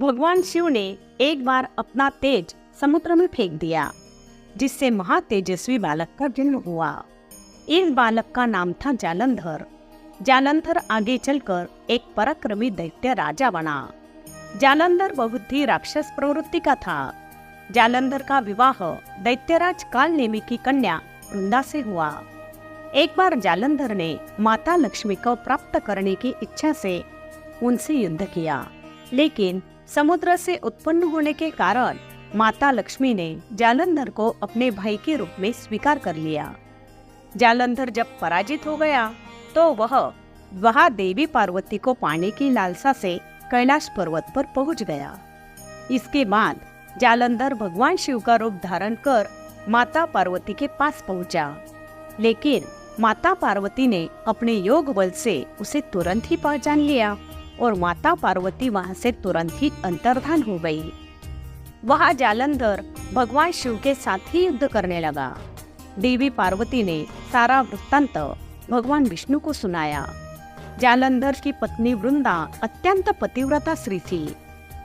भगवान शिव ने एक बार अपना तेज समुद्र में फेंक दिया, जिससे महातेजस्वी बालक का जन्म हुआ। इस बालक का नाम था जालंधर। जालंधर आगे चलकर एक पराक्रमी दैत्य राजा बना। जालंधर बहुत ही राक्षस प्रवृत्ति का था। जालंधर का विवाह दैत्यराज कालनेमी की कन्या वृंदा से हुआ। एक बार जालंधर ने माता लक्ष्मी को प्राप्त करने की इच्छा से उनसे युद्ध किया, लेकिन समुद्र से उत्पन्न होने के कारण माता लक्ष्मी ने जालंधर को अपने भाई के रूप में स्वीकार कर लिया। जालंधर जब पराजित हो गया तो वह देवी पार्वती को पाने की लालसा से कैलाश पर्वत पर पहुंच गया। इसके बाद जालंधर भगवान शिव का रूप धारण कर माता पार्वती के पास पहुंचा, लेकिन माता पार्वती ने अपने योग बल से उसे तुरंत ही पहचान लिया और माता पार्वती वहां से तुरंत ही अंतर्धान हो गई। वह जालंधर भगवान शिव के साथ ही युद्ध करने लगा। देवी पार्वती ने सारा वृत्तांत भगवान विष्णु को सुनाया। जालंधर की पत्नी वृंदा अत्यंत पतिव्रता स्त्री थी।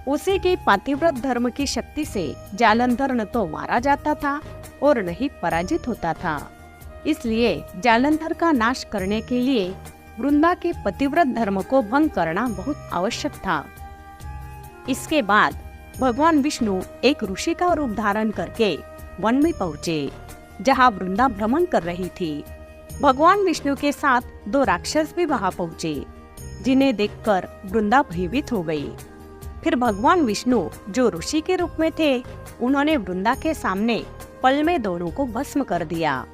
उसी के पातिव्रत धर्म की शक्ति से जालंधर न तो मारा जाता था और न ही पराजित होता था। इसलिए जालंधर का नाश करने के लिए वृंदा के पतिव्रत धर्म को भंग करना बहुत आवश्यक था। इसके बाद भगवान विष्णु एक ऋषि का रूप धारण करके वन में पहुँचे, जहाँ वृंदा भ्रमण कर रही थी। भगवान विष्णु के साथ दो राक्षस भी वहां पहुंचे, जिन्हें देखकर वृंदा भयभीत हो गई। फिर भगवान विष्णु जो ऋषि के रूप में थे, उन्होंने वृंदा के सामने पल में दोनों को भस्म कर दिया।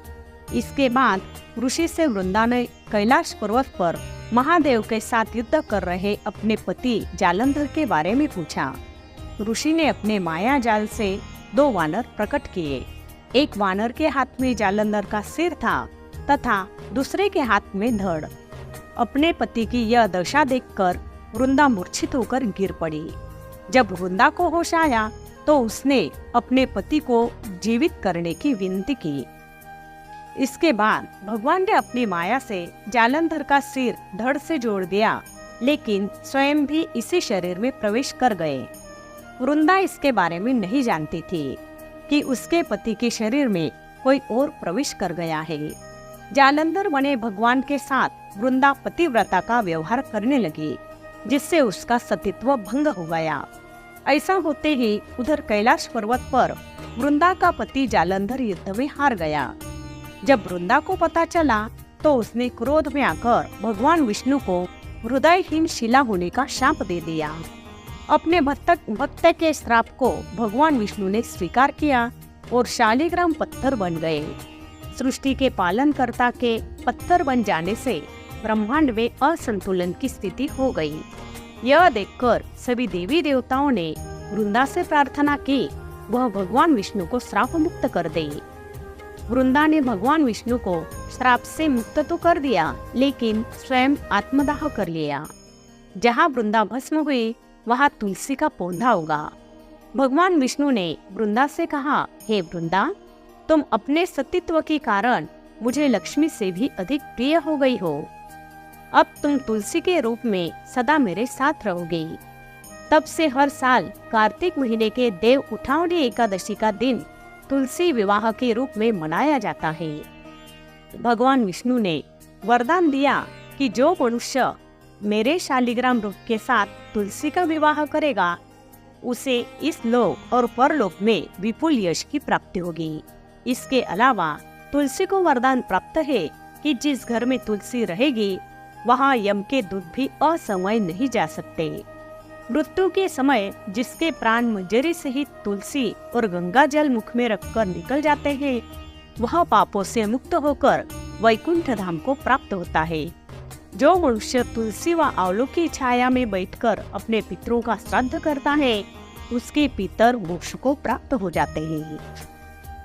इसके बाद ऋषि से वृंदा ने कैलाश पर्वत पर महादेव के साथ युद्ध कर रहे अपने पति जालंधर के बारे में पूछा। ऋषि ने अपने माया जाल से दो वानर प्रकट किए। एक वानर के हाथ में जालंधर का सिर था तथा दूसरे के हाथ में धड़। अपने पति की यह दशा देखकर वृंदा मूर्छित होकर गिर पड़ी। जब वृंदा को होश आया तो उसने अपने पति को जीवित करने की विनती की। इसके बाद भगवान ने अपनी माया से जालंधर का सिर धड़ से जोड़ दिया, लेकिन स्वयं भी इसी शरीर में प्रवेश कर गए। वृंदा इसके बारे में नहीं जानती थी कि उसके पति के शरीर में कोई और प्रवेश कर गया है। जालंधर बने भगवान के साथ वृंदा पतिव्रता का व्यवहार करने लगी, जिससे उसका सतीत्व भंग हो गया। ऐसा होते ही उधर कैलाश पर्वत पर वृंदा का पति जालंधर युद्ध में हार गया। जब वृंदा को पता चला तो उसने क्रोध में आकर भगवान विष्णु को हृदयहीन शिला होने का शाप दे दिया। अपने भक्त के श्राप को भगवान विष्णु ने स्वीकार किया और शालिग्राम पत्थर बन गए। सृष्टि के पालनकर्ता के पत्थर बन जाने से ब्रह्मांड में असंतुलन की स्थिति हो गई। यह देखकर सभी देवी देवताओं ने वृंदा से प्रार्थना की वह भगवान विष्णु को श्राप मुक्त कर दे। वृंदा ने भगवान विष्णु को श्राप से मुक्त तो कर दिया, लेकिन स्वयं आत्मदाह कर लिया। जहाँ वृंदा भस्म हुई वहाँ तुलसी का पौधा उगा। भगवान विष्णु ने वृंदा से कहा, हे वृंदा, तुम अपने सतीत्व के कारण मुझे लक्ष्मी से भी अधिक प्रिय हो गई हो। अब तुम तुलसी के रूप में सदा मेरे साथ रहोगी। तब से हर साल कार्तिक महीने के देव उठावनी एकादशी का दिन तुलसी विवाह के रूप में मनाया जाता है। भगवान विष्णु ने वरदान दिया कि जो मनुष्य मेरे शालिग्राम रूप के साथ तुलसी का विवाह करेगा, उसे इस लोक और परलोक में विपुल यश की प्राप्ति होगी। इसके अलावा तुलसी को वरदान प्राप्त है कि जिस घर में तुलसी रहेगी वहाँ यम के दूत भी असमय नहीं जा सकते। मृत्यु के समय जिसके प्राण मंजरी सहित तुलसी और गंगा जल मुख में रखकर निकल जाते हैं, वह पापों से मुक्त होकर वैकुंठ धाम को प्राप्त होता है। जो मनुष्य तुलसी व आंवलों की छाया में बैठकर अपने पितरों का श्राद्ध करता है, उसके पितर मोक्ष को प्राप्त हो जाते हैं।